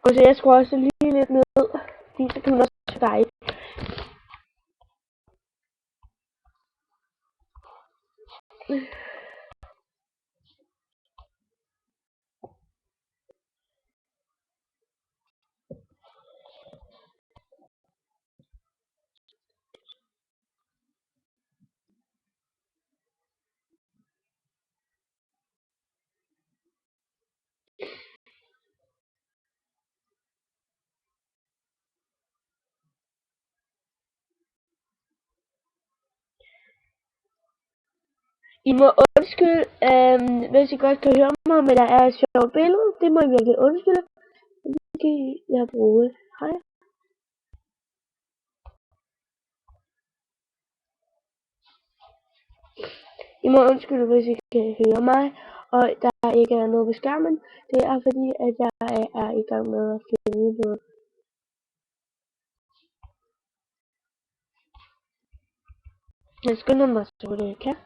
Og så jeg skruer også lige lidt ned, fordi så kan man også se dig. I må undskylde, hvis I godt kan høre mig, men der er et sjovt billede. Det må I virkelig undskylde. Det kan jeg bruge. Hej. I må undskylde, hvis I kan høre mig, og der ikke er noget på skærmen. Det er fordi, at jeg er i gang med at finde noget. Jeg skynder mig så hurtigt jeg kan.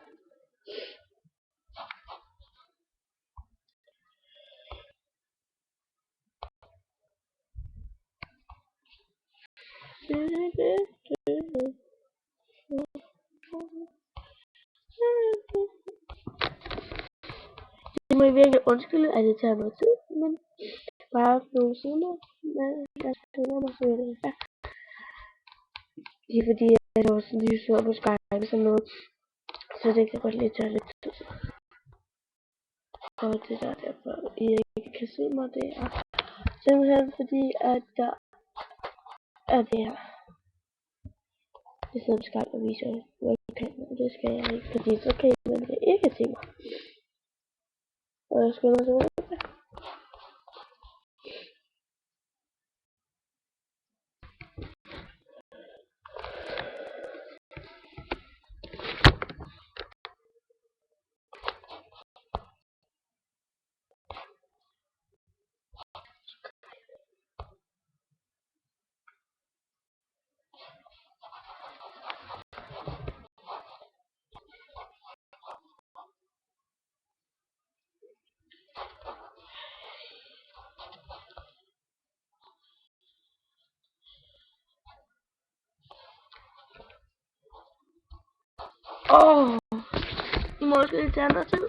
Det må I virkelig undskylde, at det tager noget tid, men bare nogle sekunder, men jeg skynder mig så hurtigt jeg kan. Det er fordi, jeg er også lige så på Skype sådan noget, så det kan godt lige tage lidt tid. Og det der derfor I ikke kan se mig, det er simpelthen fordi, at der er det her. Jeg sidder på Skype og viser webcam, og det skal jeg ikke, fordi så kan I nemlig ikke se mig. Og jeg skynder så hurtigt. I må også lige tage noget tid.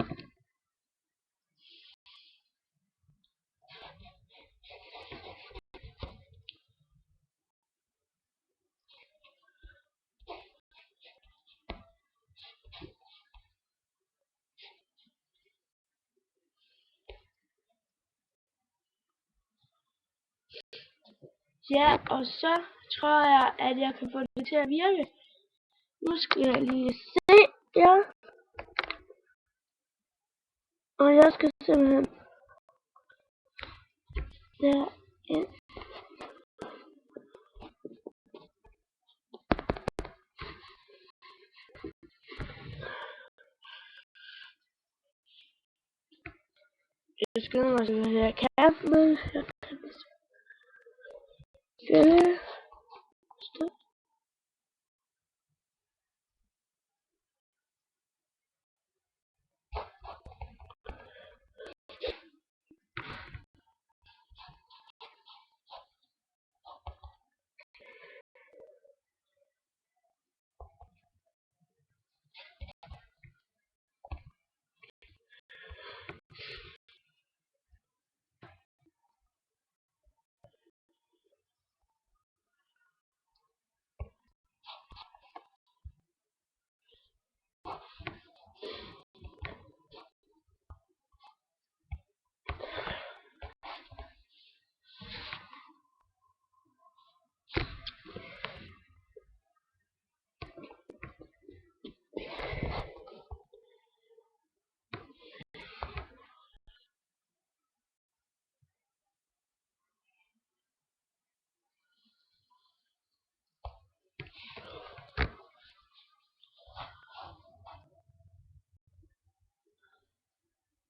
Ja, og så tror jeg, at jeg kan få det til at virke. Nu skal jeg lige se jer. Og jeg skal simpelthen derind. Jeg skynder mig simpelthen, at jeg kan, men jeg kan ikke. Stop.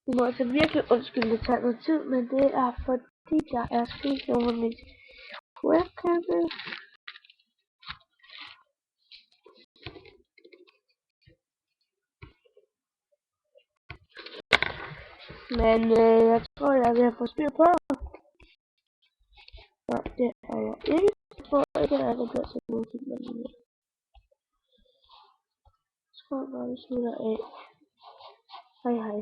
I må altså virkelig undskylde, det tager noget tid, men det er fordi, jeg er skidt over mit webcam. Men jeg tror, jeg er ved at få styr på. over. Ikke for ikke at jeg bliver til nogen film, men jeg tror bare, vi slutter af. Hej hej.